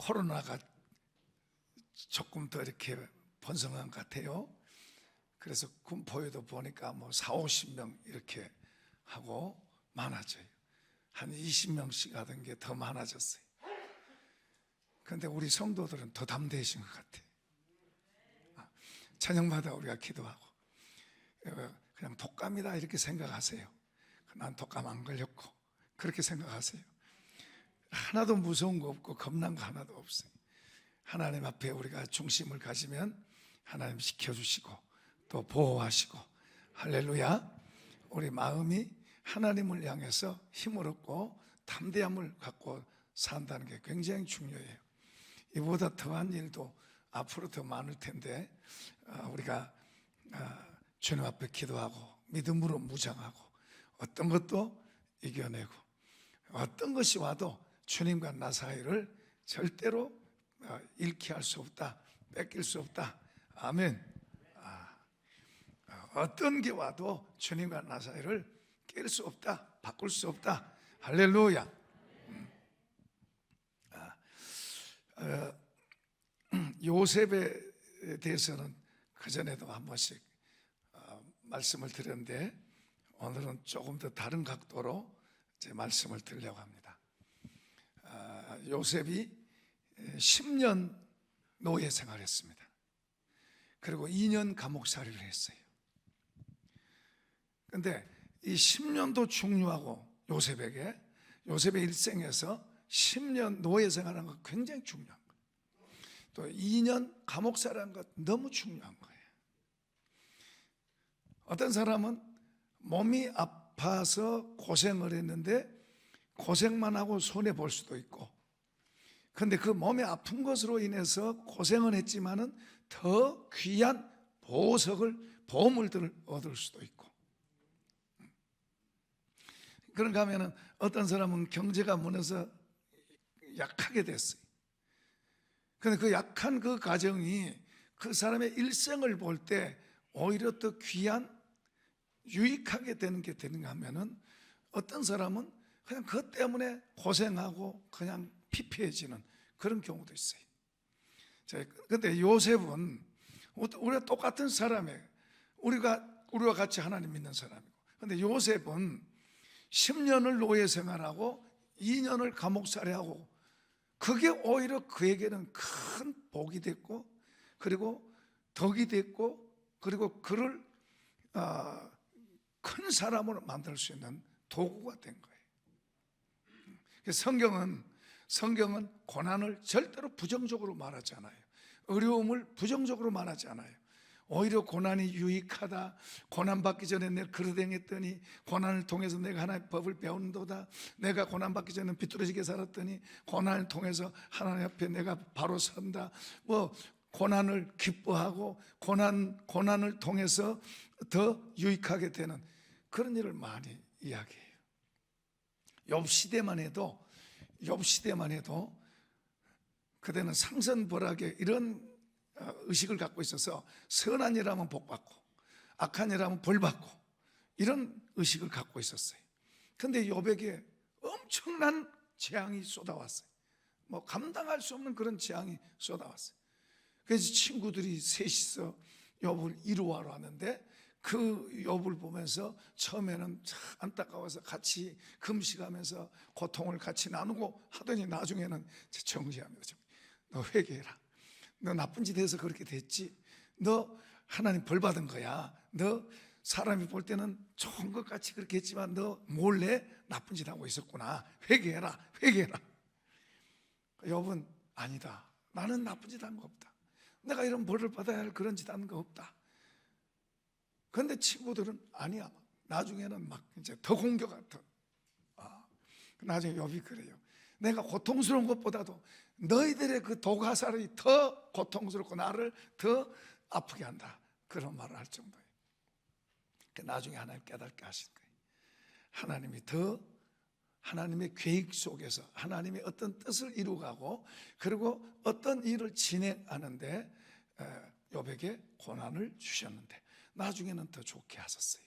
코로나가 조금 더 이렇게 번성한 것 같아요. 그래서 군포에도 보니까 뭐 40~50명 이렇게 하고 많아져요. 한 20명씩 하던 게 더 많아졌어요. 그런데 우리 성도들은 더 담대해진 것 같아요. 저녁마다 우리가 기도하고 그냥 독감이다 이렇게 생각하세요. 난 독감 안 걸렸고 그렇게 생각하세요. 하나도 무서운 거 없고 겁난 거 하나도 없어요. 하나님 앞에 우리가 중심을 가지면 하나님 지켜주시고 또 보호하시고, 할렐루야. 우리 마음이 하나님을 향해서 힘을 얻고 담대함을 갖고 산다는 게 굉장히 중요해요. 이보다 더한 일도 앞으로 더 많을 텐데 우리가 주님 앞에 기도하고 믿음으로 무장하고 어떤 것도 이겨내고 어떤 것이 와도 주님과 나 사이를 절대로 잃게 할 수 없다, 뺏길 수 없다. 아멘. 어떤 게 와도 주님과 나 사이를 깰 수 없다, 바꿀 수 없다. 할렐루야. 요셉에 대해서는 그전에도 한 번씩 말씀을 드렸는데 오늘은 조금 더 다른 각도로 제 말씀을 드리려고 합니다. 요셉이 10년 노예 생활했습니다. 그리고 2년 감옥살이를 했어요. 그런데 이 10년도 중요하고 요셉의 일생에서 10년 노예 생활한 거 굉장히 중요한 거예요. 또 2년 감옥살이한 것 너무 중요한 거예요. 어떤 사람은 몸이 아파서 고생을 했는데 고생만 하고 손해볼 수도 있고, 그런데 그 몸이 아픈 것으로 인해서 고생은 했지만은 더 귀한 보물들을 얻을 수도 있고. 그런가 하면은 어떤 사람은 경제가 무너서 약하게 됐어요. 그런데 그 약한 그 가정이 그 사람의 일생을 볼 때 오히려 더 귀한, 유익하게 되는 게 되는가 하면은 어떤 사람은 그냥 그것 때문에 고생하고 그냥 피폐해지는 그런 경우도 있어요. 그런데 요셉은 우리가 똑같은 사람이에요. 우리와 같이 하나님 믿는 사람이고. 그런데 요셉은 10년을 노예 생활하고 2년을 감옥살이하고 그게 오히려 그에게는 큰 복이 됐고, 그리고 덕이 됐고, 그리고 그를 큰 사람으로 만들 수 있는 도구가 된 거예요. 성경은 고난을 절대로 부정적으로 말하지 않아요. 어려움을 부정적으로 말하지 않아요. 오히려 고난이 유익하다, 고난받기 전에 내가 그릇 행했더니 고난을 통해서 내가 하나님의 법을 배운도다, 내가 고난받기 전에 비뚤어지게 살았더니 고난을 통해서 하나님 앞에 내가 바로 선다, 고난을 기뻐하고 고난을 통해서 더 유익하게 되는 그런 일을 많이 이야기해요. 욥 시대만 해도 그때는 상선벌하게 이런 의식을 갖고 있어서 선한 일하면 복받고 악한 일하면 벌받고 이런 의식을 갖고 있었어요. 그런데 욥에게 엄청난 재앙이 쏟아왔어요. 감당할 수 없는 그런 재앙이 쏟아왔어요. 그래서 친구들이 셋이서 욥을 이루하러 왔는데 그 욥을 보면서 처음에는 참 안타까워서 같이 금식하면서 고통을 같이 나누고 하더니 나중에는 정죄합니다. 너 회개해라. 너 나쁜 짓 해서 그렇게 됐지. 너 하나님 벌 받은 거야. 너 사람이 볼 때는 좋은 것 같이 그렇게 했지만 너 몰래 나쁜 짓 하고 있었구나. 회개해라. 욥은 아니다. 나는 나쁜 짓 한 거 없다. 내가 이런 벌을 받아야 할 그런 짓 한 거 없다. 그런데 친구들은 아니야. 나중에는 막 이제 더 공격한 나중에 욥이 그래요. 내가 고통스러운 것보다도 너희들의 그 도가살이 더 고통스럽고 나를 더 아프게 한다. 그런 말을 할 정도예요. 나중에 하나님 깨닫게 하신 거예요. 하나님의 계획 속에서 하나님의 어떤 뜻을 이루가고 그리고 어떤 일을 진행하는데 욥에게 고난을 주셨는데 나중에는 더 좋게 하셨어요.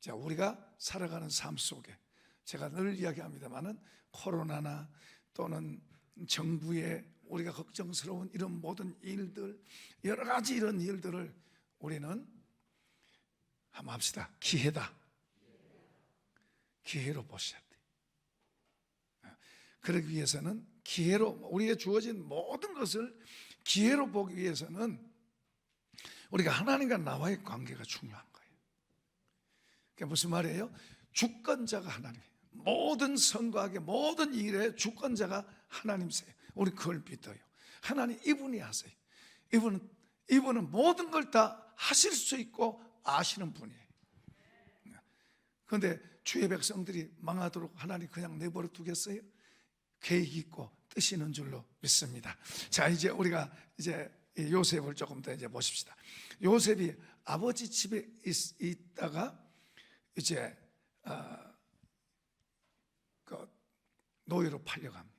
자, 우리가 살아가는 삶 속에 제가 늘 이야기합니다마는 코로나나 또는 정부의 우리가 걱정스러운 이런 모든 일들, 여러 가지 이런 일들을 우리는 한번 합시다. 기회다. 기회로 보셔야 돼. 그러기 위해서는 기회로, 우리에게 주어진 모든 것을 기회로 보기 위해서는 우리가 하나님과 나와의 관계가 중요한 거예요. 그게 무슨 말이에요? 주권자가 하나님이에요. 모든 선거하게 모든 일의 주권자가 하나님이세요. 우리 그걸 믿어요. 하나님 이분이 하세요. 이분은 모든 걸 다 하실 수 있고 아시는 분이에요. 그런데 주의 백성들이 망하도록 하나님 그냥 내버려 두겠어요? 계획이 있고 뜻이 있는 줄로 믿습니다. 자, 이제 우리가 이제 요셉을 조금 더 이제 보십시다. 요셉이 아버지 집에 있다가 이제 그 노예로 팔려갑니다.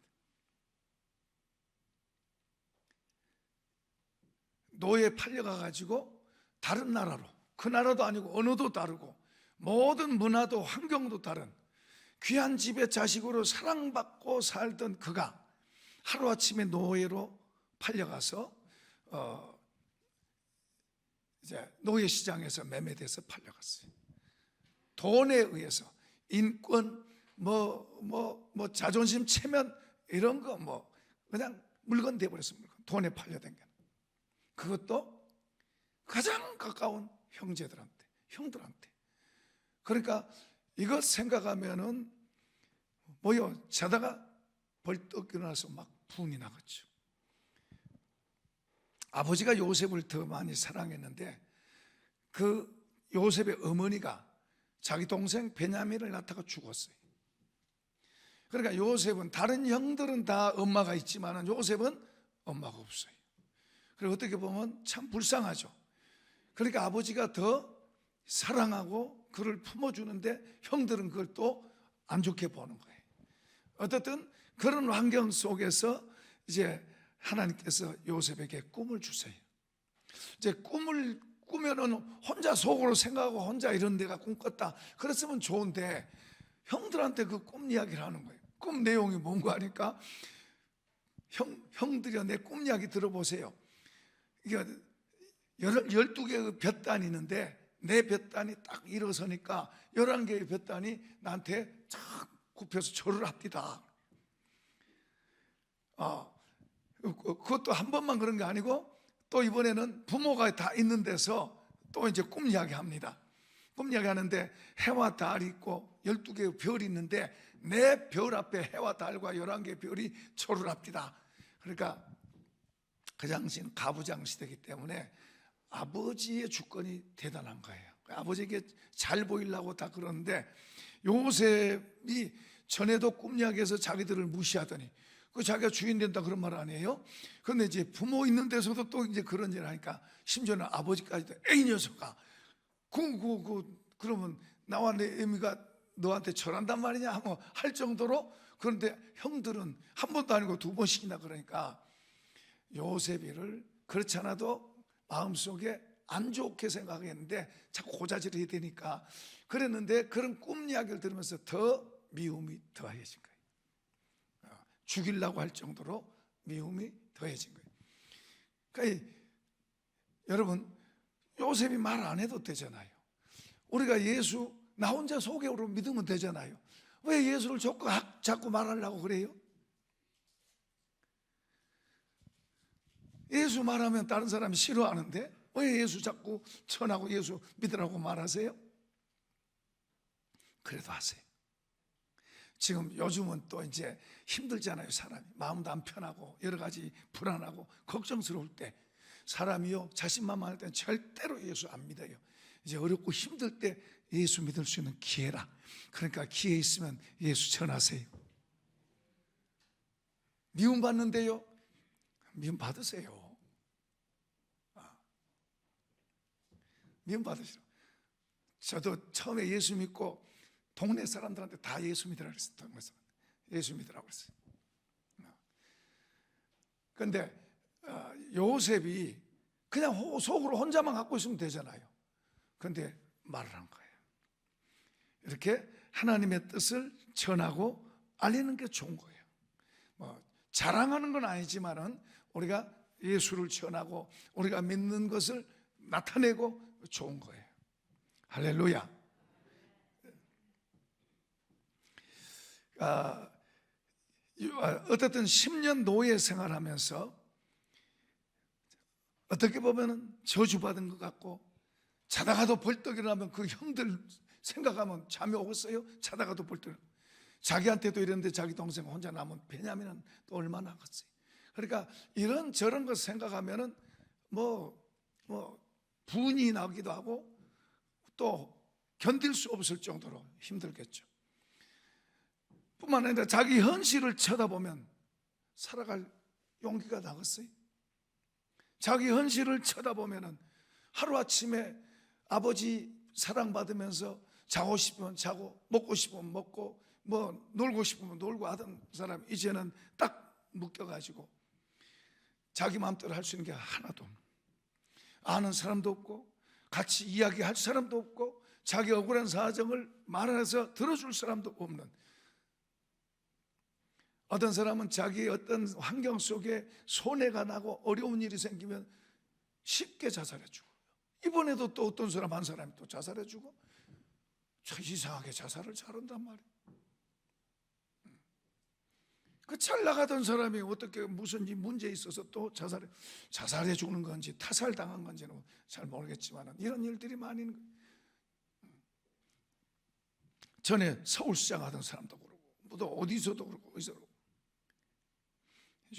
노예 팔려가 가지고 다른 나라로, 그 나라도 아니고 언어도 다르고 모든 문화도 환경도 다른 귀한 집의 자식으로 사랑받고 살던 그가 하루아침에 노예로 팔려가서 이제 노예 시장에서 매매돼서 팔려갔어요. 돈에 의해서 인권, 자존심, 체면 이런 거 그냥 물건 돼버렸습니다. 돈에 팔려된 게. 그것도 가장 가까운 형들한테. 그러니까 이것 생각하면은 자다가 벌떡 일어나서 막 분이 나겠죠. 아버지가 요셉을 더 많이 사랑했는데 그 요셉의 어머니가 자기 동생 베냐민을 낳다가 죽었어요. 그러니까 요셉은, 다른 형들은 다 엄마가 있지만 요셉은 엄마가 없어요. 그리고 어떻게 보면 참 불쌍하죠. 그러니까 아버지가 더 사랑하고 그를 품어주는데 형들은 그걸 또 안 좋게 보는 거예요. 어쨌든 그런 환경 속에서 이제 하나님께서 요셉에게 꿈을 주세요. 이제 꿈을 꾸면은 혼자 속으로 생각하고 혼자 이런 데가 꿈 꿨다 그랬으면 좋은데 형들한테 그 꿈 이야기를 하는 거예요. 꿈 내용이 뭔가 하니까 형들이요, 내 꿈 이야기 들어보세요. 이게 12개의 볕단이 있는데 내 볕단이 딱 일어서니까 11개의 볕단이 나한테 착 굽혀서 절을 합디다. 그것도 한 번만 그런 게 아니고 또 이번에는 부모가 다 있는 데서 또 이제 꿈 이야기 합니다. 꿈 이야기 하는데 해와 달이 있고 12개의 별이 있는데 내 별 앞에 해와 달과 11개의 별이 절을 합디다. 그러니까 그 당시는 가부장 시대이기 때문에 아버지의 주권이 대단한 거예요. 아버지에게 잘 보이려고 다 그러는데 요셉이 전에도 꿈 이야기에서 자기들을 무시하더니 그 자기가 주인 된다 그런 말 아니에요? 그런데 이제 부모 있는 데서도 또 이제 그런 일을 하니까 심지어는 아버지까지도 에이 녀석아 그러면 나와 내 애미가 너한테 절한단 말이냐 뭐 할 정도로. 그런데 형들은 한 번도 아니고 두 번씩이나 그러니까 요셉이를 그렇지 않아도 마음속에 안 좋게 생각했는데 자꾸 고자질을 해야 되니까 그랬는데 그런 꿈 이야기를 들으면서 더 미움이 더해진 거예요. 죽이려고 할 정도로 미움이 더해진 거예요. 그러니까 여러분, 요셉이 말 안 해도 되잖아요. 우리가 예수 나 혼자 속으로 믿으면 되잖아요. 왜 예수를 자꾸 말하려고 그래요? 예수 말하면 다른 사람이 싫어하는데 왜 예수 자꾸 전하고 예수 믿으라고 말하세요? 그래도 하세요. 지금 요즘은 또 이제 힘들잖아요. 사람이 마음도 안 편하고 여러 가지 불안하고 걱정스러울 때 사람이요 자신만만할 때는 절대로 예수 안 믿어요. 이제 어렵고 힘들 때 예수 믿을 수 있는 기회라. 그러니까 기회 있으면 예수 전하세요. 미움 받는데요, 미움 받으세요. 미움 받으시라. 저도 처음에 예수 믿고 동네 사람들한테 다 예수 믿으라고 그랬어요. 동네 사람 예수 믿으라고 그랬어요. 그런데 요셉이 그냥 속으로 혼자만 갖고 있으면 되잖아요. 그런데 말을 한 거예요. 이렇게 하나님의 뜻을 전하고 알리는 게 좋은 거예요. 자랑하는 건 아니지만은 우리가 예수를 전하고 우리가 믿는 것을 나타내고 좋은 거예요. 할렐루야. 어쨌든 10년 노예 생활하면서 어떻게 보면 저주받은 것 같고, 자다가도 벌떡 일어나면 그 형들 생각하면 잠이 오겠어요? 자다가도 벌떡. 자기한테도 이랬는데 자기 동생 혼자 남은 베냐민은 또 얼마나 하겠어요? 그러니까 이런 저런 것 생각하면은 분이 나기도 하고 또 견딜 수 없을 정도로 힘들겠죠. 뿐만 아니라 자기 현실을 쳐다보면 살아갈 용기가 나겠어요? 자기 현실을 쳐다보면은 하루아침에 아버지 사랑받으면서 자고 싶으면 자고 먹고 싶으면 먹고 놀고 싶으면 놀고 하던 사람 이제는 딱 묶여가지고 자기 마음대로 할 수 있는 게 하나도 없는, 아는 사람도 없고 같이 이야기할 사람도 없고 자기 억울한 사정을 말해서 들어줄 사람도 없는, 어떤 사람은 자기 어떤 환경 속에 손해가 나고 어려운 일이 생기면 쉽게 자살해 주고, 이번에도 또 어떤 사람 한 사람이 또 자살해 주고, 참 이상하게 자살을 잘한단 말이에요. 그 잘 나가던 사람이 어떻게 무슨 문제 있어서 또 자살해 죽는 건지 타살당한 건지는 잘 모르겠지만 이런 일들이 많이 있는 거예요. 전에 서울시장 하던 사람도 그러고 또 어디서도 그러고 어디서 그러고,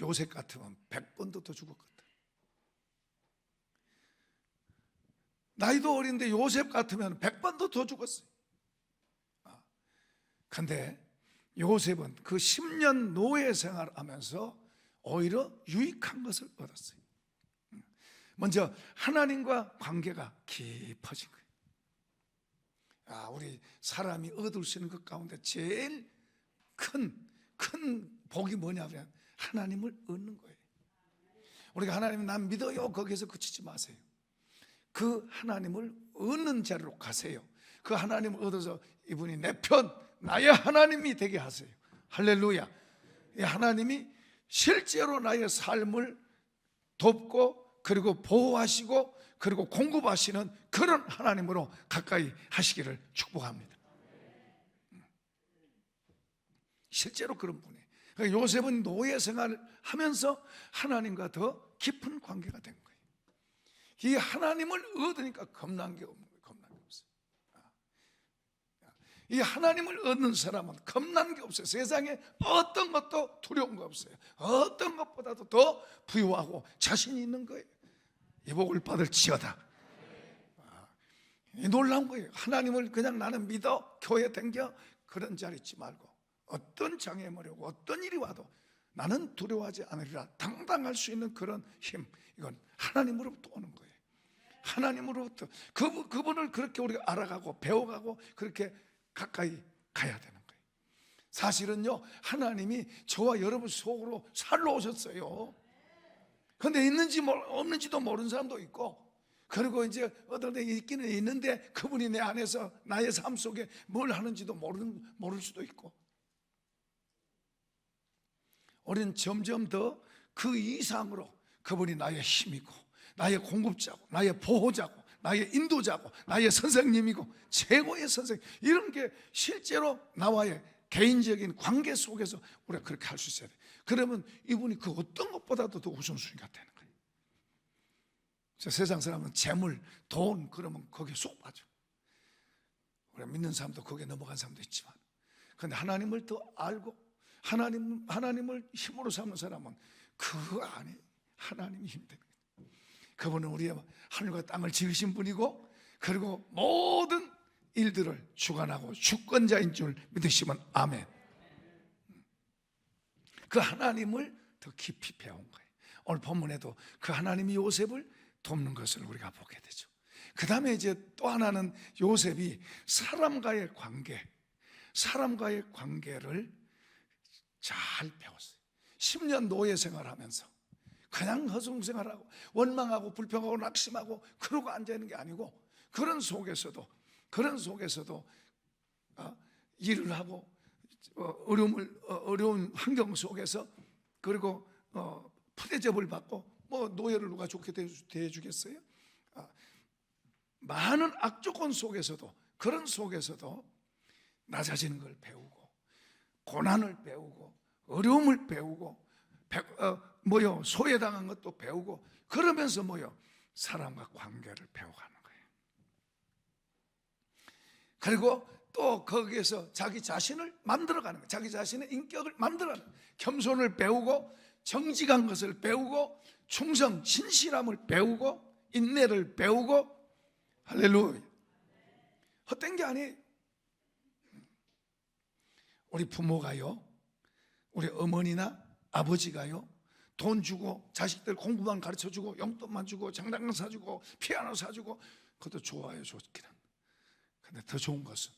요셉 같으면 100번도 더 죽었거든. 나이도 어린데 요셉 같으면 100번도 더 죽었어요. 그런데 요셉은 그 10년 노예 생활하면서 오히려 유익한 것을 얻었어요. 먼저 하나님과 관계가 깊어진 거예요. 우리 사람이 얻을 수 있는 것 가운데 제일 큰 복이 뭐냐면 하나님을 얻는 거예요. 우리가 하나님 난 믿어요 거기에서 그치지 마세요. 그 하나님을 얻는 자리로 가세요. 그 하나님을 얻어서 이분이 내 편, 나의 하나님이 되게 하세요. 할렐루야. 하나님이 실제로 나의 삶을 돕고 그리고 보호하시고 그리고 공급하시는 그런 하나님으로 가까이 하시기를 축복합니다. 실제로 그런 분이에요. 그러니까 요셉은 노예 생활을 하면서 하나님과 더 깊은 관계가 된 거예요. 이 하나님을 얻으니까 겁난 게 없는 거예요. 겁난 게 없어요. 이 하나님을 얻는 사람은 겁난 게 없어요. 세상에 어떤 것도 두려운 거 없어요. 어떤 것보다도 더 부유하고 자신이 있는 거예요. 이 복을 받을지어다. 이 놀라운 거예요. 하나님을 그냥 나는 믿어 교회 댕겨 그런 자리 있지 말고 어떤 장애물이 오고 어떤 일이 와도 나는 두려워하지 않으리라 당당할 수 있는 그런 힘, 이건 하나님으로부터 오는 거예요. 하나님으로부터 그분을 그렇게 우리가 알아가고 배워가고 그렇게 가까이 가야 되는 거예요. 사실은요, 하나님이 저와 여러분 속으로 살러 오셨어요. 그런데 있는지 없는지도 모르는 사람도 있고, 그리고 이제 어떤 데 있기는 있는데 그분이 내 안에서 나의 삶 속에 뭘 하는지도 모를 수도 있고, 우리는 점점 더 그 이상으로 그분이 나의 힘이고 나의 공급자고 나의 보호자고 나의 인도자고 나의 선생님이고 최고의 선생님, 이런 게 실제로 나와의 개인적인 관계 속에서 우리가 그렇게 할 수 있어야 돼. 그러면 이분이 그 어떤 것보다도 더 우선순위가 되는 거예요. 세상 사람은 재물, 돈 그러면 거기에 쏙 빠져. 우리가 믿는 사람도 거기에 넘어간 사람도 있지만, 그런데 하나님을 더 알고 하나님을 힘으로 삼는 사람은 그 안에 하나님이 힘입니다. 그분은 우리의 하늘과 땅을 지으신 분이고, 그리고 모든 일들을 주관하고 주권자인 줄 믿으시면 아멘. 그 하나님을 더 깊이 배운 거예요. 오늘 본문에도 그 하나님이 요셉을 돕는 것을 우리가 보게 되죠. 그 다음에 이제 또 하나는 요셉이 사람과의 관계를 잘 배웠어요. 10년 노예 생활하면서 그냥 허송생활하고 원망하고 불평하고 낙심하고 그러고 앉아있는 게 아니고, 그런 속에서도 일을 하고 어려운 환경 속에서 그리고 푸대접을 받고 뭐 노예를 누가 좋게 대해주겠어요? 많은 악조건 속에서도, 그런 속에서도 낮아지는 걸 배우고, 고난을 배우고, 어려움을 배우고, 소외당한 것도 배우고, 그러면서 사람과 관계를 배워가는 거예요. 그리고 또 거기에서 자기 자신을 만들어가는 거예요. 자기 자신의 인격을 만들어가는 거예요. 겸손을 배우고, 정직한 것을 배우고, 충성, 신실함을 배우고, 인내를 배우고. 할렐루야. 헛된 게 아니에요. 우리 부모가요, 우리 어머니나 아버지가요, 돈 주고 자식들 공부만 가르쳐주고 용돈만 주고 장난감 사주고 피아노 사주고, 그것도 좋아요, 좋기는. 근데 더 좋은 것은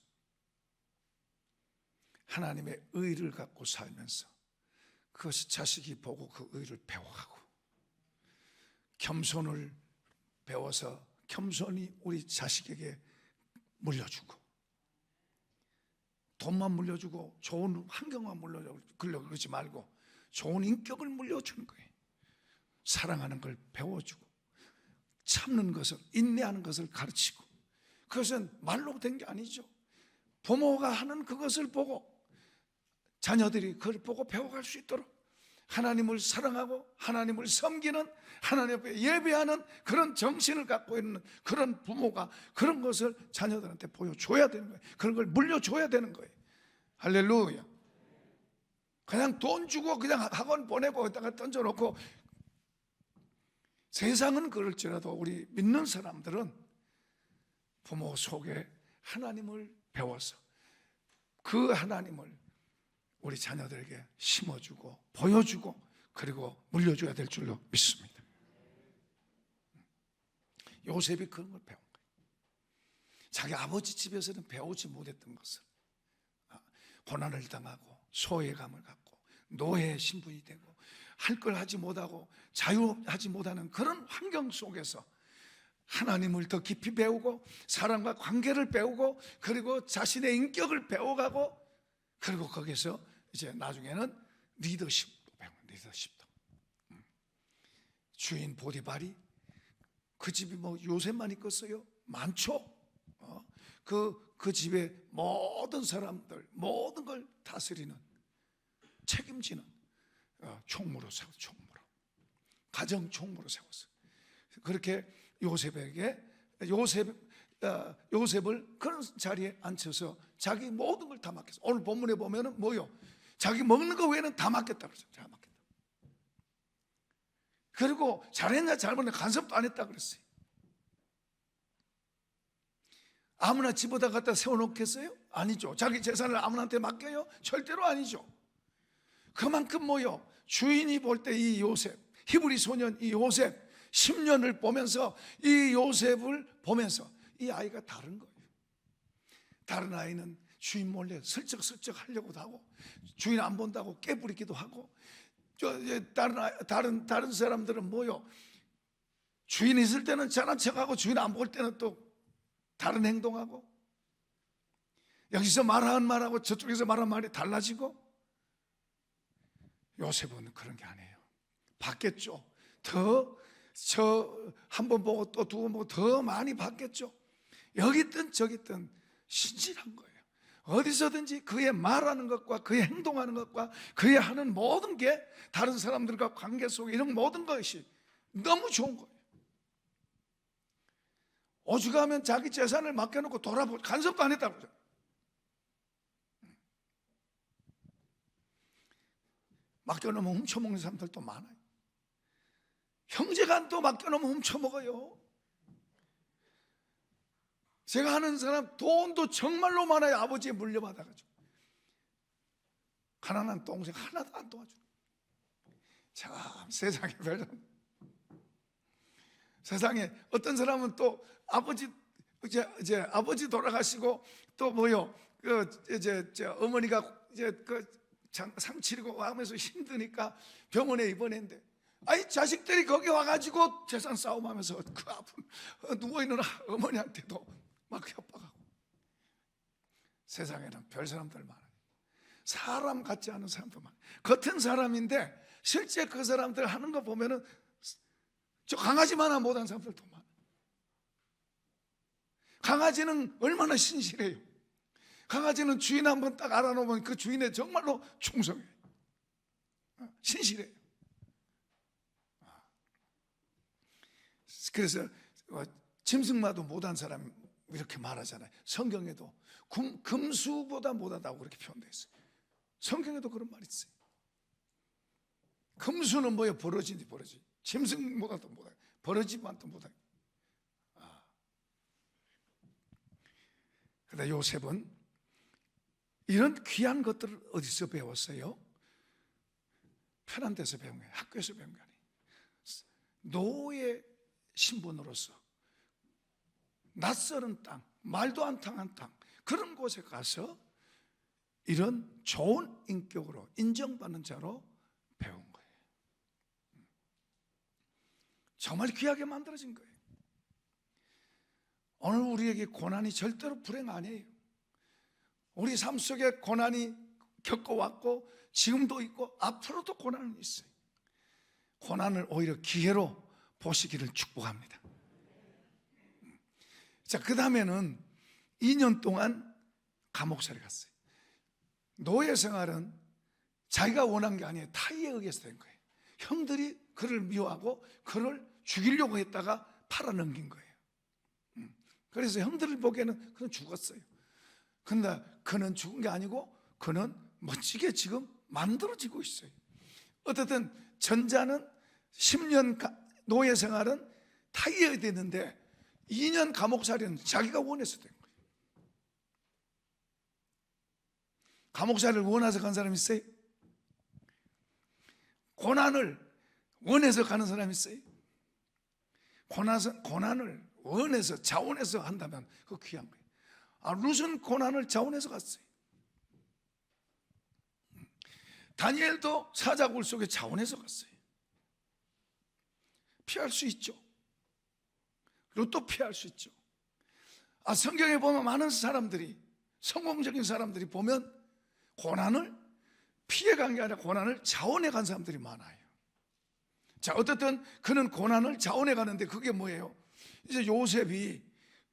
하나님의 의를 갖고 살면서 그것이 자식이 보고 그 의를 배워가고, 겸손을 배워서 겸손히 우리 자식에게 물려주고, 돈만 물려주고 좋은 환경만 물려주고 그러지 말고 좋은 인격을 물려주는 거예요. 사랑하는 걸 배워주고, 참는 것을, 인내하는 것을 가르치고. 그것은 말로 된 게 아니죠. 부모가 하는 그것을 보고 자녀들이 그걸 보고 배워갈 수 있도록 하나님을 사랑하고 하나님을 섬기는, 하나님 앞에 예배하는 그런 정신을 갖고 있는 그런 부모가 그런 것을 자녀들한테 보여줘야 되는 거예요. 그런 걸 물려줘야 되는 거예요. 할렐루야. 그냥 돈 주고 그냥 학원 보내고 여기다가 던져놓고, 세상은 그럴지라도 우리 믿는 사람들은 부모 속에 하나님을 배워서 그 하나님을 우리 자녀들에게 심어주고 보여주고 그리고 물려줘야 될 줄로 믿습니다. 요셉이 그런 걸 배운 거예요. 자기 아버지 집에서는 배우지 못했던 것을, 고난을 당하고 소외감을 갖고 노예 신분이 되고 할 걸 하지 못하고 자유하지 못하는 그런 환경 속에서 하나님을 더 깊이 배우고 사람과 관계를 배우고 그리고 자신의 인격을 배워가고, 그리고 거기서 이제 나중에는 리더십도 배우는, 리더십도. 주인 보디발이 그 집이 요셉만 있겠어요? 많죠. 그 집의 모든 사람들, 모든 걸 다스리는, 책임지는 총무로 세웠어요. 총무로, 가정 총무로 세웠어요. 그렇게 요셉을 그런 자리에 앉혀서 자기 모든 걸 다 맡겼어요. 오늘 본문에 보면은 자기 먹는 거 외에는 다 맡겼다 그랬어요. 다 맡겼다. 그리고 잘했냐 잘못했냐 간섭도 안 했다 그랬어요. 아무나 집어다 갖다 세워놓겠어요? 아니죠. 자기 재산을 아무나한테 맡겨요? 절대로 아니죠. 그만큼 주인이 볼 때 이 요셉, 히브리 소년 이 요셉 10년을 보면서, 이 요셉을 보면서 이 아이가 다른 거예요. 다른 아이는 주인 몰래 슬쩍슬쩍 하려고도 하고, 주인 안 본다고 깨부리기도 하고, 다른 사람들은 주인 있을 때는 잘난 척하고 주인 안 볼 때는 또 다른 행동하고, 여기서 말하는 말하고 저쪽에서 말하는 말이 달라지고. 요셉은 그런 게 아니에요. 받겠죠. 한 번 보고 또 두 번 보고 더 많이 받겠죠. 여기 있든 저기 있든 신실한 거예요. 어디서든지 그의 말하는 것과 그의 행동하는 것과 그의 하는 모든 게 다른 사람들과 관계 속에 이런 모든 것이 너무 좋은 거예요. 오죽하면 자기 재산을 맡겨놓고 돌아보고 간섭도 안 했다고 그러죠. 맡겨놓으면 훔쳐먹는 사람들도 많아요. 형제간 또 맡겨놓으면 훔쳐먹어요. 제가 아는 사람 돈도 정말로 많아요. 아버지에 물려받아가지고 가난한 동생 하나도 안 도와줘요. 참 세상에 별점. 세상에 어떤 사람은 또 아버지 이제 아버지 돌아가시고 또 어머니가 상 치르고 하면서 힘드니까 병원에 입원했는데, 자식들이 거기 와가지고 재산 싸움하면서 그 아픈 누워있는 어머니한테도 막 협박하고. 세상에는 별 사람들 많아요. 사람 같지 않은 사람도 많아요. 같은 사람인데 실제 그 사람들 하는 거 보면은 저 강아지만한 못한 사람들도 많아요. 강아지는 얼마나 신실해요. 강아지는 주인 한번 딱 알아놓으면 그 주인에 정말로 충성해요. 신실해요. 그래서 짐승마도 못한 사람 이렇게 말하잖아요. 성경에도 금수보다 못하다고 그렇게 표현되어 있어요. 성경에도 그런 말이 있어요. 금수는 뭐예요? 버러지지, 버러지. 짐승보다도 못하고 버러지만도 못하고. 그런데 요셉은 이런 귀한 것들을 어디서 배웠어요? 편한 데서 배운 거예요. 학교에서 배운 게 아니에요. 노예 신분으로서 낯설은 땅, 말도 안 통한 땅, 그런 곳에 가서 이런 좋은 인격으로 인정받는 자로 배운 거예요. 정말 귀하게 만들어진 거예요. 오늘 우리에게 고난이 절대로 불행 아니에요. 우리 삶 속에 고난이 겪어왔고 지금도 있고 앞으로도 고난은 있어요. 고난을 오히려 기회로 보시기를 축복합니다. 자, 그 다음에는 2년 동안 감옥살이 갔어요. 노예 생활은 자기가 원한 게 아니에요. 타의에 의해서 된 거예요. 형들이 그를 미워하고 그를 죽이려고 했다가 팔아넘긴 거예요. 그래서 형들을 보기에는 그는 죽었어요. 근데 그는 죽은 게 아니고 그는 멋지게 지금 만들어지고 있어요. 어쨌든 전자는 10년 노예 생활은 타의에 됐는데 2년 감옥살이는 자기가 원해서 된 거예요. 감옥살이를 원해서 간 사람 있어요? 고난을 원해서 가는 사람 있어요? 고난을 원해서 자원해서 한다면 그거 귀한 거예요. 룻은 고난을 자원해서 갔어요. 다니엘도 사자굴 속에 자원해서 갔어요. 피할 수 있죠. 룻도 피할 수 있죠. 성경에 보면 많은 사람들이, 성공적인 사람들이 보면 고난을 피해간 게 아니라 고난을 자원해 간 사람들이 많아요. 자, 어쨌든 그는 고난을 자원해 가는데 그게 뭐예요? 이제 요셉이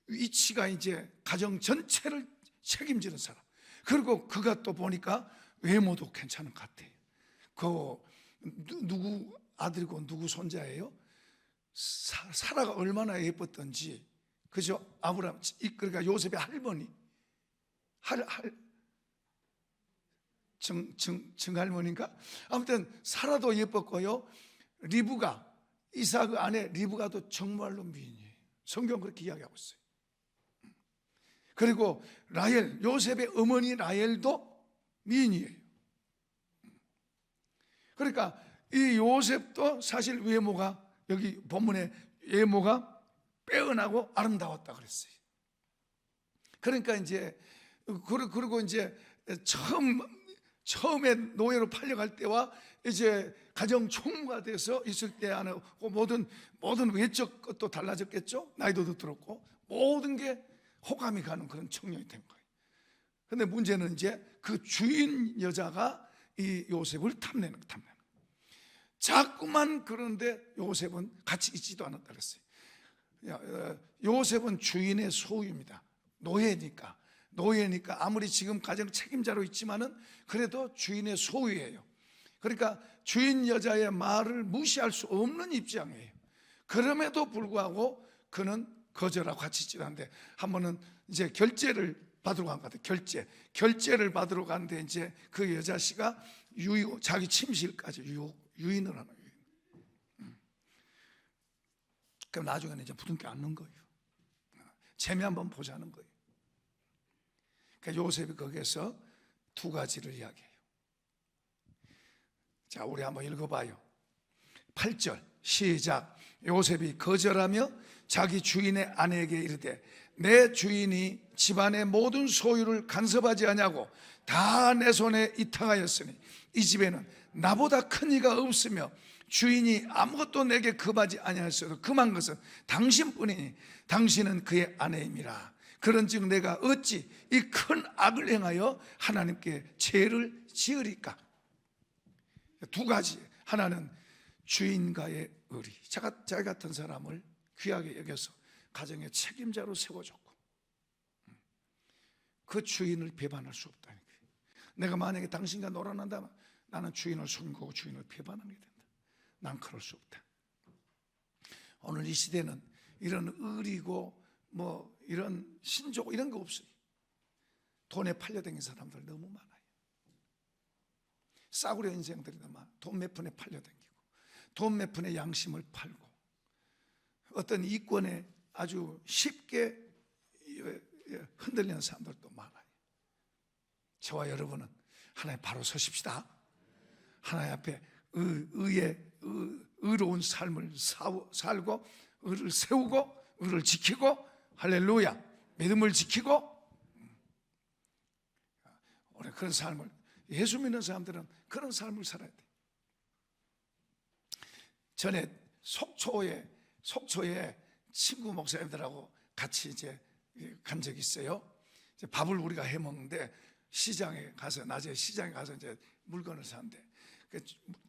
위치가 이제 가정 전체를 책임지는 사람. 그리고 그가 또 보니까 외모도 괜찮은 것 같아요. 누구 아들이고 누구 손자예요? 사라가 얼마나 예뻤던지, 그죠? 아브라함, 그러니까 요셉의 할머니, 증할머니인가? 아무튼 사라도 예뻤고요. 리브가, 이삭의 아내 리브가도 정말로 미인이에요. 성경 그렇게 이야기하고 있어요. 그리고 라헬, 요셉의 어머니 라헬도 미인이에요. 그러니까 이 요셉도 사실 외모가, 여기 본문에 외모가 빼어나고 아름다웠다 그랬어요. 그러니까 이제 그리고 이제 처음에 노예로 팔려갈 때와 이제 가정 총무가 돼서 있을 때 안에 모든 외적 것도 달라졌겠죠. 나이도 들었고 모든 게 호감이 가는 그런 청년이 된 거예요. 그런데 문제는 이제 그 주인 여자가 이 요셉을 탐내는 거예요. 자꾸만. 그런데 요셉은 같이 있지도 않았다 그랬어요. 요셉은 주인의 소유입니다. 노예니까 아무리 지금 가정 책임자로 있지만은 그래도 주인의 소유예요. 그러니까 주인 여자의 말을 무시할 수 없는 입장이에요. 그럼에도 불구하고 그는 거절하고 같이 있지 않는데, 한 번은 이제 결제를 받으러 간 것 같아요. 결제를 받으러 갔는데 이제 그 여자 씨가 자기 침실까지 유인을 하는 거예요. 그럼 나중에는 이제 부둥켜 안는 거예요. 재미 한번 보자는 거예요. 그러니까 요셉이 거기에서 두 가지를 이야기해요. 자, 우리 한번 읽어봐요. 8절 시작. 요셉이 거절하며 자기 주인의 아내에게 이르되 내 주인이 집안의 모든 소유를 간섭하지 아니하고 다 내 손에 이탁하였으니 이 집에는 나보다 큰 이가 없으며 주인이 아무것도 내게 급하지 아니하였어도 금한 것은 당신뿐이니 당신은 그의 아내임이라. 그런즉 내가 어찌 이 큰 악을 행하여 하나님께 죄를 지으리까? 두 가지. 하나는 주인과의 의리. 자기 같은 사람을 귀하게 여겨서 가정의 책임자로 세워줬고, 그 주인을 배반할 수 없다는 거예요. 내가 만약에 당신과 놀아난다면 나는 주인을 숨기고 주인을 배반하게 된다. 난 그럴 수 없다. 오늘 이 시대는 이런 의리고 뭐 이런 신조고 이런 거 없어요. 돈에 팔려다니는 사람들 너무 많아요. 싸구려 인생들이 너무 많아. 돈 몇 푼에 팔려다니고, 돈 몇 푼에 양심을 팔고, 어떤 이권에 아주 쉽게 흔들리는 사람들도 많아요. 저와 여러분은 하나님 바로 서십시다. 하나님 앞에 의로운 삶을 살고, 의를 세우고, 의를 지키고, 할렐루야, 믿음을 지키고, 우리 그런 삶을, 예수 믿는 사람들은 그런 삶을 살아야 돼. 전에 속초에 친구 목사님들하고 같이 이제 간 적이 있어요. 이제 밥을 우리가 해 먹는데 시장에 가서, 낮에 시장에 가서 이제 물건을 사는데,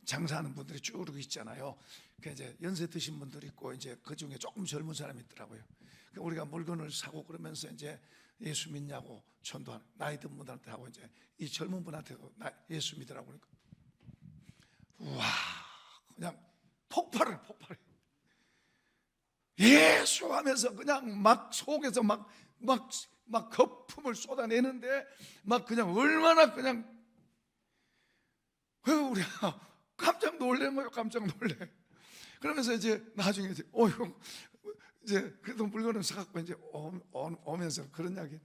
장사하는 분들이 쭉 있잖아요. 이제 연세 드신 분들 있고, 이제 그 중에 조금 젊은 사람이 있더라고요. 우리가 물건을 사고 그러면서 이제 예수 믿냐고 전도하는, 나이 든 분들한테 하고, 이제 이 젊은 분한테도 예수 믿으라고 그러니까, 우와, 그냥 폭발해. 예수 하면서 그냥 막 속에서 막 거품을 쏟아내는데, 막 그냥 얼마나 그냥, 우리가 깜짝 놀란 거예요. 깜짝 놀래. 그러면서 이제 나중에 이제 이제 그래도 물건을 사갖고 이제 오면서 그런 이야기.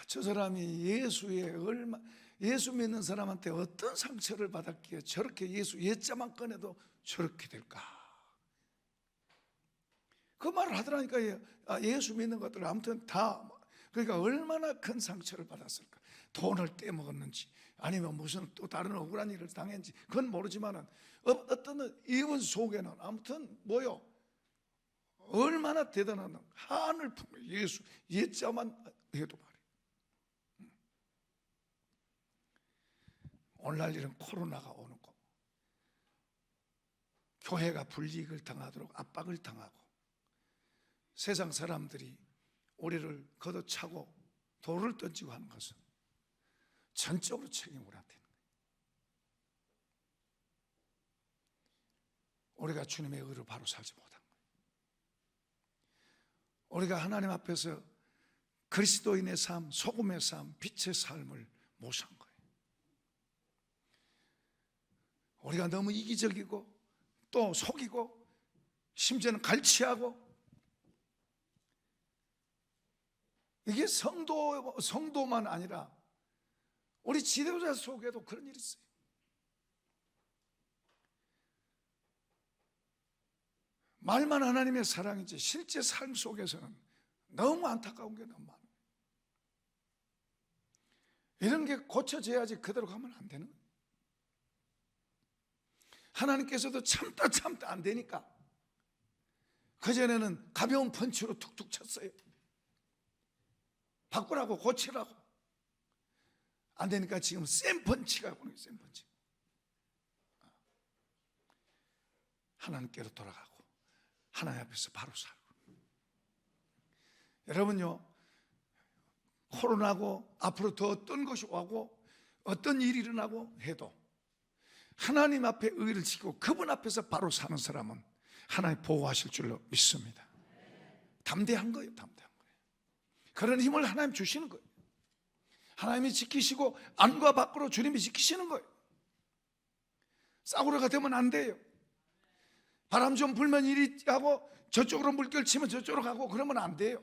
저 사람이 예수 믿는 사람한테 어떤 상처를 받았기에 저렇게 예수 예자만 꺼내도 저렇게 될까? 그 말을 하더라니까요. 예수 믿는 것들 아무튼 다, 그러니까 얼마나 큰 상처를 받았을까? 돈을 떼먹었는지, 아니면 무슨 또 다른 억울한 일을 당했는지 그건 모르지만은, 어떤 이분 속에는 아무튼 뭐요, 얼마나 대단한 한을 품어 예수 예자만 해도 말이에요. 오늘날 이런 코로나가 오는 거, 교회가 불이익을 당하도록 압박을 당하고, 세상 사람들이 우리를 걷어차고 돌을 던지고 하는 것은 전적으로 책임을 안 되는 거예요. 우리가 주님의 의를 바로 살지 못한 거예요. 우리가 하나님 앞에서 그리스도인의 삶, 소금의 삶, 빛의 삶을 못 산 거예요. 우리가 너무 이기적이고 또 속이고 심지어는 갈취하고, 이게 성도만 아니라 우리 지도자 속에도 그런 일이 있어요. 말만 하나님의 사랑이지 실제 삶 속에서는 너무 안타까운 게 너무 많아요. 이런 게 고쳐져야지 그대로 가면 안 되는 거예요. 하나님께서도 참다 안 되니까 그전에는 가벼운 펀치로 툭툭 쳤어요. 바꾸라고, 고치라고. 안 되니까 지금 센 펀치가 오는 거예요. 센 펀치. 하나님께로 돌아가고 하나님 앞에서 바로 살고. 여러분요, 코로나고 앞으로 더 어떤 것이 오고 어떤 일이 일어나고 해도 하나님 앞에 의를 지키고 그분 앞에서 바로 사는 사람은 하나님 보호하실 줄로 믿습니다. 담대한 거예요. 담대한 거예요. 그런 힘을 하나님 주시는 거예요. 하나님이 지키시고 안과 밖으로 주님이 지키시는 거예요. 싸구려가 되면 안 돼요. 바람 좀 불면 이리 하고 저쪽으로 물결 치면 저쪽으로 가고 그러면 안 돼요.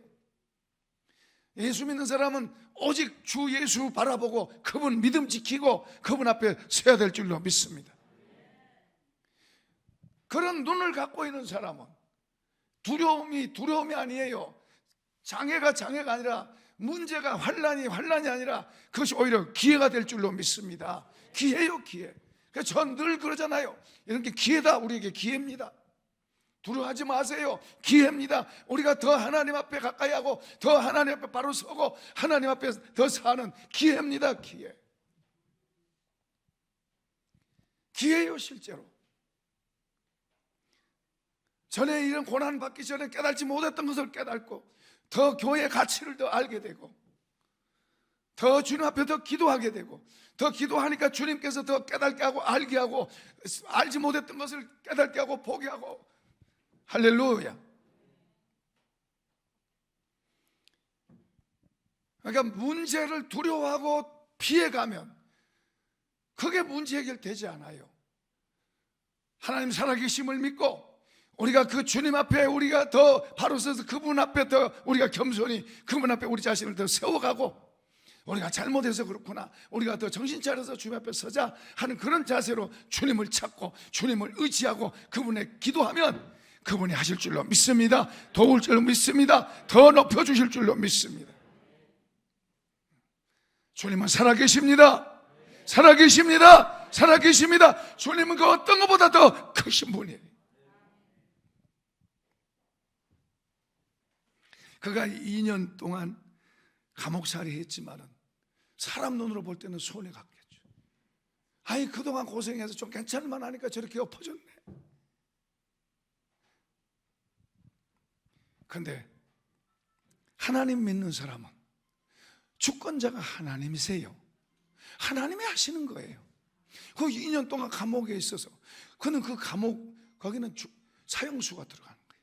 예수 믿는 사람은 오직 주 예수 바라보고 그분 믿음 지키고 그분 앞에 서야 될 줄로 믿습니다. 그런 눈을 갖고 있는 사람은 두려움이 아니에요. 장애가 아니라, 문제가 환란이 아니라 그것이 오히려 기회가 될 줄로 믿습니다. 기회요, 기회. 그래서 전 늘 그러잖아요. 이런 게 기회다. 우리에게 기회입니다. 두려워하지 마세요. 기회입니다. 우리가 더 하나님 앞에 가까이 하고 더 하나님 앞에 바로 서고 하나님 앞에 더 사는 기회입니다. 기회. 기회요. 실제로 전에 이런 고난 받기 전에 깨달지 못했던 것을 깨닫고 더 교회의 가치를 더 알게 되고 더 주님 앞에 더 기도하게 되고 더 기도하니까 주님께서 더 깨닫게 하고 알게 하고 알지 못했던 것을 깨닫게 하고 보게 하고. 할렐루야. 그러니까 문제를 두려워하고 피해가면 그게 문제 해결되지 않아요. 하나님 살아계심을 믿고 우리가 그 주님 앞에 우리가 더 바로 서서 그분 앞에 더 우리가 겸손히 그분 앞에 우리 자신을 더 세워가고 우리가 잘못해서 그렇구나, 우리가 더 정신 차려서 주님 앞에 서자 하는 그런 자세로 주님을 찾고 주님을 의지하고 그분에 기도하면 그분이 하실 줄로 믿습니다. 도울 줄로 믿습니다. 더 높여주실 줄로 믿습니다. 주님은 살아계십니다. 살아계십니다. 살아계십니다. 주님은 그 어떤 것보다 더 크신 분이에요. 그가 2년 동안 감옥살이 했지만은 사람 눈으로 볼 때는 손해 갔겠죠. 아이, 그동안 고생해서 좀 괜찮을만 하니까 저렇게 엎어졌네. 근데 하나님 믿는 사람은 주권자가 하나님이세요. 하나님이 하시는 거예요. 그 2년 동안 감옥에 있어서 그는 그 감옥 거기는 사형수가 들어가는 거예요.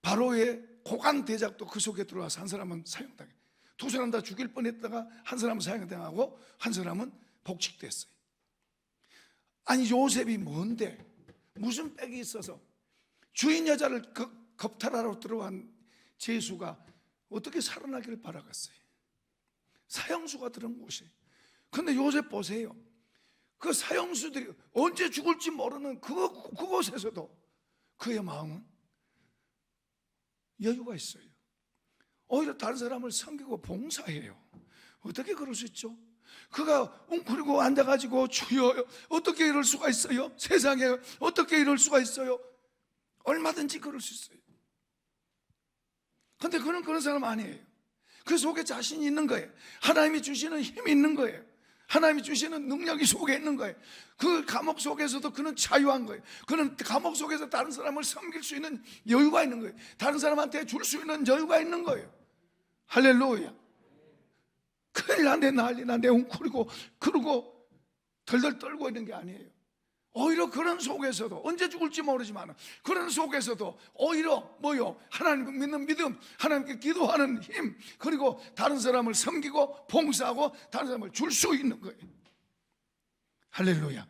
바로의 고관 대작도 그 속에 들어와서 한 사람은 사형당해. 두 사람 다 죽일 뻔했다가 한 사람은 사형당하고 한 사람은 복직됐어요. 아니, 요셉이 뭔데 무슨 빽이 있어서 주인 여자를 겁탈하러 들어간 제수가 어떻게 살아나기를 바라겠어요. 사형수가 들은 곳이에요. 근데 요셉 보세요. 그 사형수들이 언제 죽을지 모르는 그곳에서도 그의 마음은 여유가 있어요. 오히려 다른 사람을 섬기고 봉사해요. 어떻게 그럴 수 있죠? 그가 웅크리고 앉아가지고 주여 어떻게 이럴 수가 있어요? 세상에 어떻게 이럴 수가 있어요? 얼마든지 그럴 수 있어요. 근데 그는 그런 사람 아니에요. 그 속에 자신이 있는 거예요. 하나님이 주시는 힘이 있는 거예요. 하나님이 주시는 능력이 속에 있는 거예요. 그 감옥 속에서도 그는 자유한 거예요. 그는 감옥 속에서 다른 사람을 섬길 수 있는 여유가 있는 거예요. 다른 사람한테 줄 수 있는 여유가 있는 거예요. 할렐루야. 큰일 난데 난리 난데 웅크리고 그러고 덜덜 떨고 있는 게 아니에요. 오히려 그런 속에서도 언제 죽을지 모르지만 그런 속에서도 오히려 뭐요? 하나님을 믿는 믿음, 하나님께 기도하는 힘, 그리고 다른 사람을 섬기고 봉사하고 다른 사람을 줄 수 있는 거예요. 할렐루야.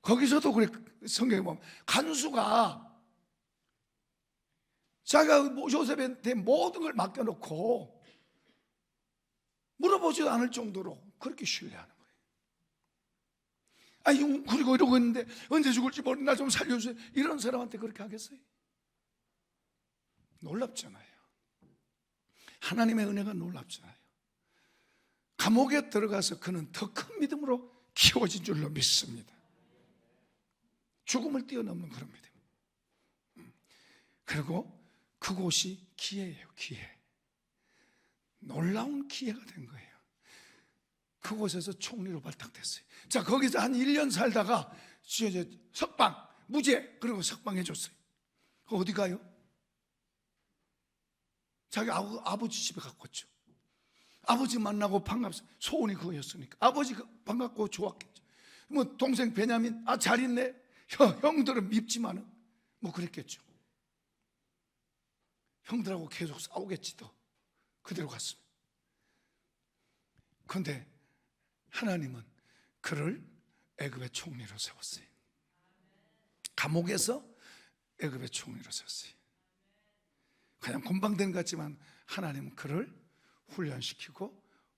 거기서도 그래. 성경에 보면 간수가 자기가 요셉한테 모든 걸 맡겨놓고 물어보지도 않을 정도로 그렇게 신뢰하는 거예요. 아니, 그리고 이러고 있는데 언제 죽을지 모르는 나 좀 살려주세요. 이런 사람한테 그렇게 하겠어요? 놀랍잖아요. 하나님의 은혜가 놀랍잖아요. 감옥에 들어가서 그는 더 큰 믿음으로 키워진 줄로 믿습니다. 죽음을 뛰어넘는 그런 믿음. 그리고 그곳이 기회예요. 기회. 놀라운 기회가 된 거예요. 그곳에서 총리로 발탁됐어요. 자, 거기서 한 1년 살다가 석방, 무죄, 그리고 석방해줬어요. 어디 가요? 자기 아버지 집에 갔겠죠. 아버지 만나고 반갑습니다. 소원이 그거였으니까. 아버지 반갑고 좋았겠죠. 뭐 동생 베냐민, 잘 있네. 형들은 밉지만은 뭐 그랬겠죠. 형들하고 계속 싸우겠지 또. 그대로 갔습니다. 그런데 하나님은 그를 애굽의 총리로 세웠어요. 감옥에서 애굽의 총리로 세웠어요. 그냥 곰방된 것 같지만 하나님은 그를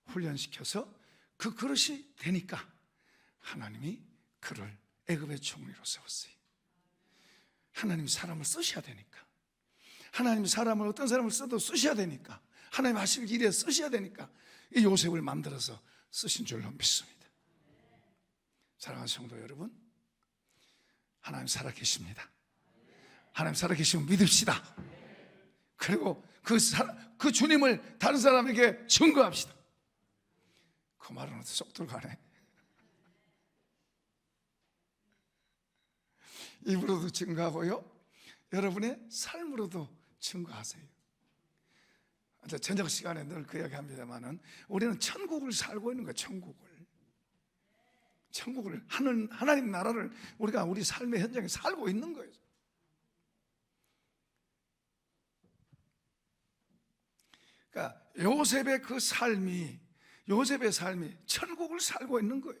훈련시켜서 그 그릇이 되니까 하나님이 그를 애굽의 총리로 세웠어요. 하나님이 사람을 쓰셔야 되니까, 하나님이 사람을 어떤 사람을 써도 쓰셔야 되니까, 하나님 하실 일에 쓰셔야 되니까 이 요셉을 만들어서 쓰신 줄로 믿습니다. 사랑하는 성도 여러분, 하나님 살아계십니다. 하나님 살아계시면 믿읍시다. 그리고 그 주님을 다른 사람에게 증거합시다. 그 말은 쏙 들어가네. 입으로도 증거하고요, 여러분의 삶으로도 증거하세요. 저녁 시간에 늘 그 이야기 합니다만은 우리는 천국을 살고 있는 거예요. 천국을 하나님 나라를 우리가 우리 삶의 현장에 살고 있는 거예요. 그러니까 요셉의 삶이 천국을 살고 있는 거예요.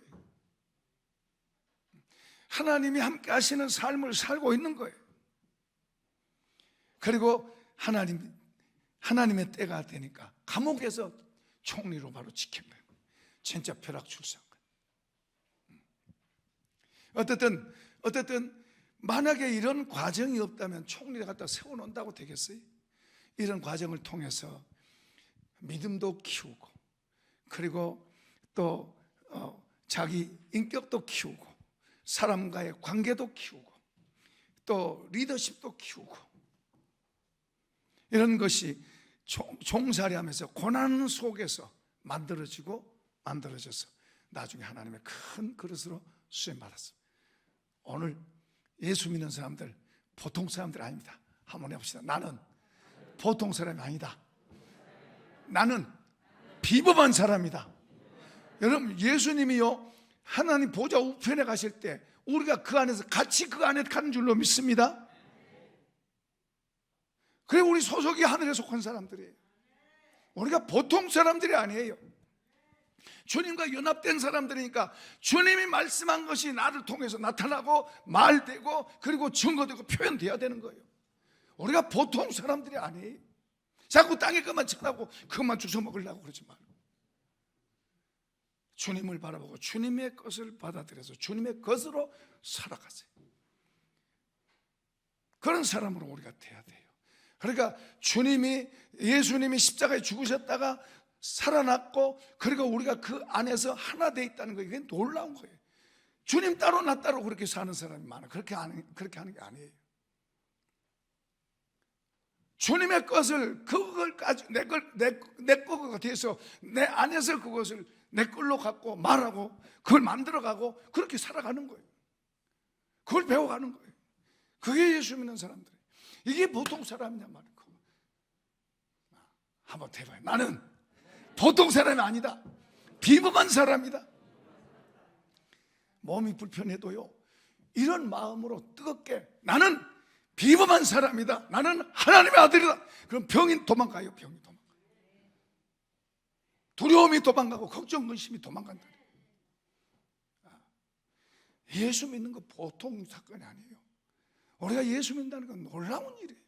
하나님이 함께 하시는 삶을 살고 있는 거예요. 그리고 하나님의 때가 되니까 감옥에서 총리로 바로 지킨 거예요. 진짜 벼락출세한 거예요. 어쨌든 만약에 이런 과정이 없다면 총리를 갖다 세워놓는다고 되겠어요? 이런 과정을 통해서 믿음도 키우고, 그리고 또 자기 인격도 키우고, 사람과의 관계도 키우고, 또 리더십도 키우고, 이런 것이 종살이하면서 고난 속에서 만들어져서 나중에 하나님의 큰 그릇으로 수행받았어요. 오늘 예수 믿는 사람들 보통 사람들 아닙니다. 한번 해봅시다. 나는 보통 사람이 아니다. 나는 비범한 사람이다. 여러분, 예수님이요, 하나님 보좌 우편에 가실 때 우리가 그 안에서 같이 그 안에 가는 줄로 믿습니다. 그래, 우리 소속이 하늘에 속한 사람들이에요. 우리가 보통 사람들이 아니에요. 주님과 연합된 사람들이니까 주님이 말씀한 것이 나를 통해서 나타나고 말되고 그리고 증거되고 표현돼야 되는 거예요. 우리가 보통 사람들이 아니에요. 자꾸 땅에 것만 쳐다보고 그것만 주워 먹으려고 그러지 말고 주님을 바라보고 주님의 것을 받아들여서 주님의 것으로 살아가세요. 그런 사람으로 우리가 돼야 돼요. 그러니까 예수님이 십자가에 죽으셨다가 살아났고, 그리고 우리가 그 안에서 하나 돼 있다는 거, 이게 놀라운 거예요. 주님 따로 나 따로 그렇게 사는 사람이 많아. 그렇게 하는 게 아니에요. 주님의 것을, 그걸 가지고 내 거가 돼서 내 안에서 그것을 내 걸로 갖고 말하고 그걸 만들어가고 그렇게 살아가는 거예요. 그걸 배워가는 거예요. 그게 예수 믿는 사람들. 이게 보통 사람이냐 말이고. 한번 해봐요. 나는 보통 사람이 아니다. 비범한 사람이다. 몸이 불편해도요, 이런 마음으로 뜨겁게 나는 비범한 사람이다. 나는 하나님의 아들이다. 그럼 병이 도망가요. 병이 도망가요. 두려움이 도망가고 걱정, 근심이 도망간다. 예수 믿는 거 보통 사건이 아니에요. 우리가 예수 믿는다는 건 놀라운 일이에요.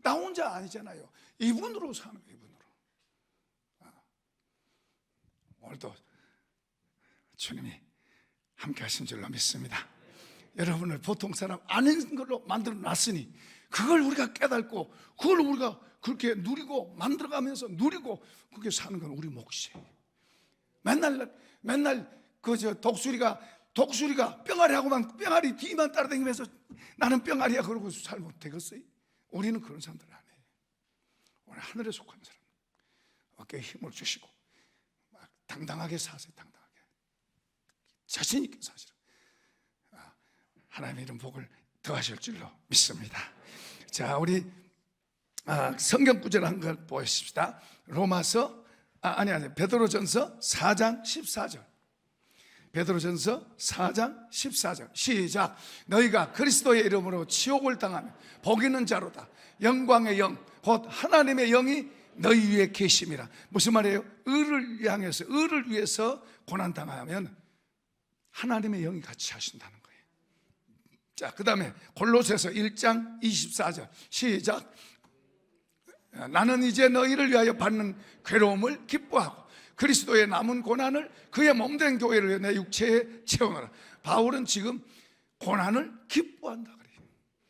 나 혼자 아니잖아요. 이분으로 사는 거예요. 이분으로. 오늘도 주님이 함께 하신 줄로 믿습니다. 여러분을 보통 사람 아닌 걸로 만들어 놨으니 그걸 우리가 깨닫고 그걸 우리가 그렇게 누리고 만들어가면서 누리고 그렇게 사는 건 우리 몫이에요. 맨날 독수리가 뿅아리하고만 뿅아리 뒤만 따라다니면서 나는 뿅아리야 그러고 살면 되겠어요? 우리는 그런 사람들 아니에요. 우리 하늘에 속한 사람. 어깨에 힘을 주시고 막 당당하게 사세요. 당당하게 자신 있게 사시라. 하나님의 이런 복을 더하실 줄로 믿습니다. 자, 우리 성경 구절 한 걸 보십시다. 베드로전서 4장 14절. 베드로전서 4장 14절 시작. 너희가 그리스도의 이름으로 치욕을 당하면 복 있는 자로다. 영광의 영 곧 하나님의 영이 너희 위에 계심이라. 무슨 말이에요? 의를 위해서 고난당하면 하나님의 영이 같이 하신다는 거예요. 자, 그 다음에 골로새서 1장 24절 시작. 나는 이제 너희를 위하여 받는 괴로움을 기뻐하고 그리스도의 남은 고난을 그의 몸된 교회를 위해 내 육체에 채우노라. 바울은 지금 고난을 기뻐한다 그래요.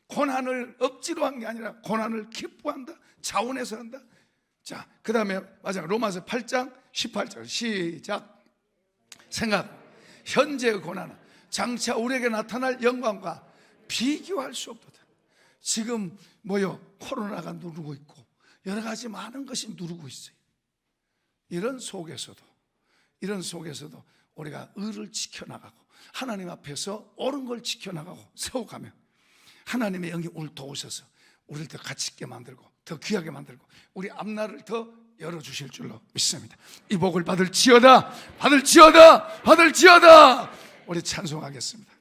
고난을 억지로 한 게 아니라 고난을 기뻐한다. 자원해서 한다. 자, 그 다음에 마지막 로마서 8장 18절 시작. 현재의 고난은 장차 우리에게 나타날 영광과 비교할 수 없도다. 지금 코로나가 누르고 있고 여러 가지 많은 것이 누르고 있어요. 이런 속에서도 우리가 의를 지켜나가고 하나님 앞에서 옳은 걸 지켜나가고 세워가면 하나님의 영이 오늘 도우셔서 우리를 더 가치 있게 만들고 더 귀하게 만들고 우리 앞날을 더 열어주실 줄로 믿습니다. 이 복을 받을지어다, 받을지어다, 받을지어다. 우리 찬송하겠습니다.